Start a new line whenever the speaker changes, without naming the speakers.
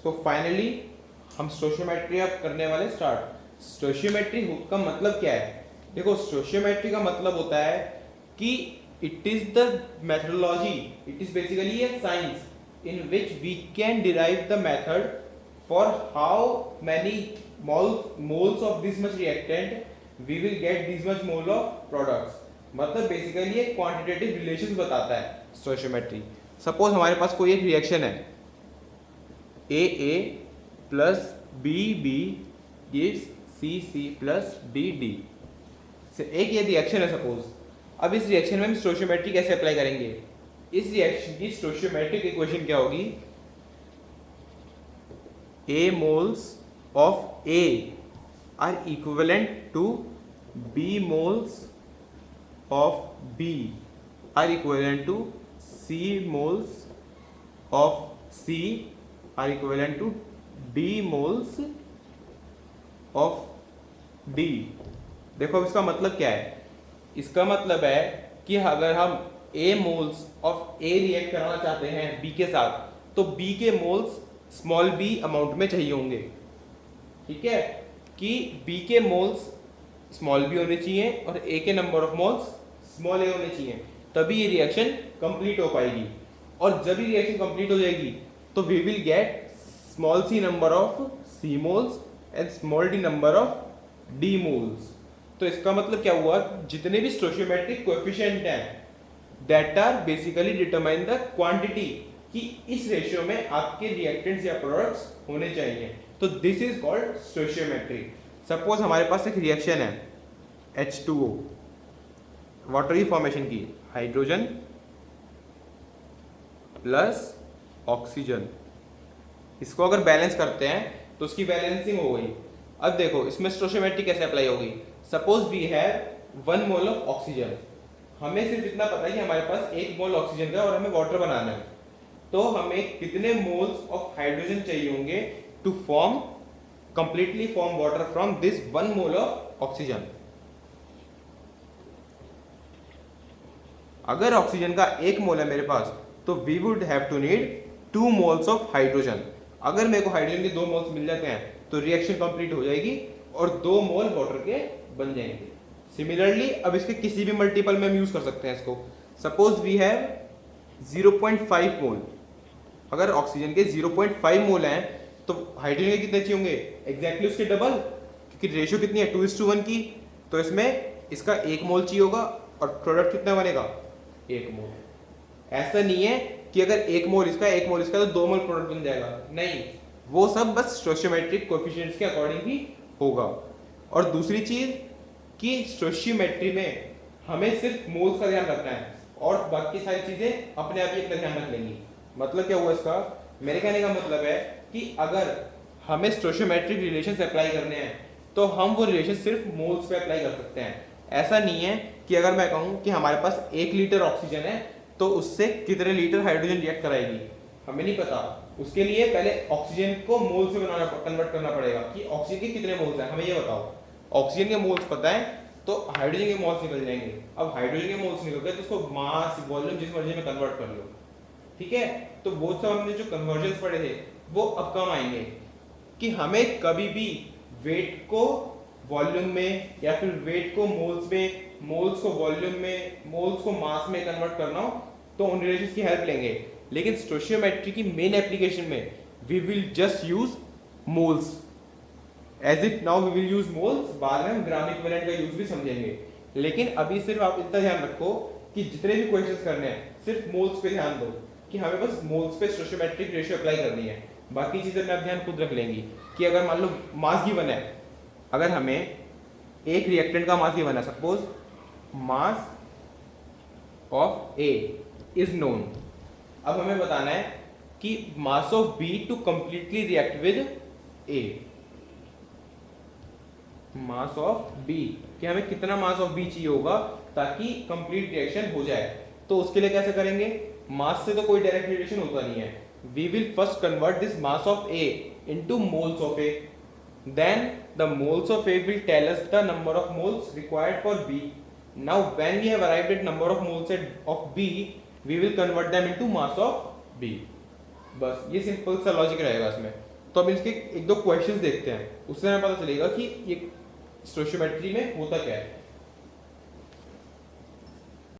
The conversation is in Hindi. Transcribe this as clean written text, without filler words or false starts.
सो फाइनली हम स्टोशियोमेट्री अब करने वाले स्टार्ट। स्टोशियोमेट्री का मतलब क्या है? देखो, स्टोशियोमेट्री का मतलब होता है कि it is the methodology, it is basically A science in which we can derive the method for how many moles of this much reactant we will get this much mole of products। मतलब बेसिकली एक क्वांटिटेटिव रिलेशन बताता है स्टोशियोमेट्री। सपोज हमारे पास कोई एक रिएक्शन है, A plus B gives C plus D. एक ये रिएक्शन है सपोज। अब इस रिएक्शन में हम स्टोशियोमेट्री कैसे अप्लाई करेंगे? इस रिएक्शन की स्टोशियोमेट्रिक इक्वेशन क्या होगी? A moles of A are equivalent to B moles of B are equivalent to C moles of C are equivalent to D moles of D। देखो अब इसका मतलब क्या है? इसका मतलब है कि अगर हम A moles of A react कराना चाहते हैं B के साथ, तो B के मोल्स स्मॉल b अमाउंट में चाहिए होंगे। ठीक है, कि B के मोल्स स्मॉल b होने चाहिए और A के number of moles small a होने चाहिए, तभी ये रिएक्शन कंप्लीट हो पाएगी। और जब ये रिएक्शन कंप्लीट हो जाएगी तो we will get small c number of C moles and small d number of D moles. तो इसका मतलब क्या हुआ? जितने भी स्टोशियोमेट्रिक कोएफिशिएंट हैं that are basically determine the quantity, कि इस रेशियो में आपके रिएक्टेंट्स या प्रोडक्ट्स होने चाहिए। तो this is called stoichiometry. Suppose हमारे पास एक रिएक्शन है H2O, वाटर की फॉर्मेशन की, हाइड्रोजन प्लस ऑक्सीजन। इसको अगर बैलेंस करते हैं तो उसकी बैलेंसिंग हो गई। अब देखो इसमें स्टोशियोमेट्री कैसे अप्लाई होगी? Suppose we have 1 mole of oxygen. हमें सिर्फ इतना पता है कि हमारे पास 1 मोल ऑक्सीजन का और हमें वाटर बनाना है, तो हमें कितने मोल्स ऑफ हाइड्रोजन चाहिए होंगे to completely form water from this 1 mole of oxygen. अगर ऑक्सीजन का 1 मोल है मेरे पास, तो we would have to need 2 moles of hydrogen. अगर मेरे को हाइड्रोजन के 2 मोल्स मिल जाते हैं तो रिएक्शन कंप्लीट हो जाएगी और 2 मोल वाटर के बन जाएंगे। सिमिलरली अब इसके किसी भी मल्टीपल में हम यूज कर सकते हैं इसको। सपोज वी हैव 0.5 मोल। अगर ऑक्सीजन के 0.5 मोल हैं तो हाइड्रोजन के कितने चाहिए होंगे? एग्जैक्टली उसके डबल, क्योंकि रेशियो कितनी है 2:1 की। तो इसमें इसका 1 मोल चाहिए होगा और प्रोडक्ट कितना बनेगा? 1 मोल। ऐसा नहीं है कि अगर 1 मोल इसका 1 मोल इसका तो 2 मोल प्रोडक्ट बन जाएगा, नहीं, वो सब बस स्टोशियोमेट्रिक कोएफिशिएंट्स के अकॉर्डिंग ही होगा। और दूसरी चीज कि स्टोशियोमेट्री में हमें सिर्फ मोल्स का ध्यान रखना है और बाकी सारी चीजें अपने आप ही अपना ध्यान रख लेंगी। मतलब क्या हुआ इसका? मेरे कहने का मतलब है कि अगर हमें स्टोशियोमेट्रिक रिलेशंस अप्लाई करने हैं तो हम वो रिलेशन सिर्फ मोल्स पे अप्लाई कर सकते हैं। ऐसा नहीं है कि अगर मैं कहूँ कि हमारे पास 1 लीटर ऑक्सीजन है तो उससे कितने लीटर हाइड्रोजन रिएक्ट कराएगी, हमें नहीं पता। उसके लिए पहले ऑक्सीजन को मोल्स में कन्वर्ट करना पड़ेगा कि ऑक्सीजन के कितने मोल्स हैं, हमें ये बताओ। ऑक्सीजन के मोल्स पता है तो हाइड्रोजन के मोल्स निकल जाएंगे। अब हाइड्रोजन के मोल्स निकल गए तो उसको मास वॉल्यूम जिस मर्जी में कन्वर्ट कर लो। ठीक है, तो वो सब हमने जो कन्वर्जन्स पढ़े थे वो अब कम आएंगे कि हमें कभी भी वेट को वॉल्यूम में या फिर वेट को मोल्स में, मोल्स को वॉल्यूम में, मोल्स को मास में कन्वर्ट करना हो तो उन रिलेशंस की हेल्प लेंगे। लेकिन स्टोशियोमेट्री की मेन एप्लीकेशन में we will just use moles. As if now we will use moles, बाद में हम ग्राम इक्विवेलेंट का यूज भी समझेंगे। लेकिन अभी सिर्फ आप इतना ध्यान रखो कि जितने भी क्वेश्चंस करने हैं सिर्फ मोल्स पे ध्यान दो कि हमें बस मोल्स पे स्टोशियोमेट्रिक रेशियो अप्लाई करनी है। बाकी चीजें मैं ध्यान खुद रख लेंगी कि अगर मान लो मास गिवन है, अगर हमें एक रिएक्टेंट का मास गिवन है, suppose mass of A is known. अब हमें बताना है कि mass of B to completely react with A, mass of B, कि हमें कितना मास ऑफ बी चाहिए होगा ताकि कंप्लीट रिएक्शन हो जाए। तो उसके लिए कैसे करेंगे? मास से तो कोई डायरेक्ट रिलेशन होता नहीं है। We will first convert this mass of A into moles of A, then the moles of A will tell us the number of moles required for B. Now when we have arrived at number of moles of B we will convert them into mass of B. बस ये सिंपल सा लॉजिक रहेगा इसमें। तो अब इसके एक दो क्वेश्चंस देखते हैं, उससे हमें पता चलेगा कि ये स्टोइचियोमेट्री में होता क्या है।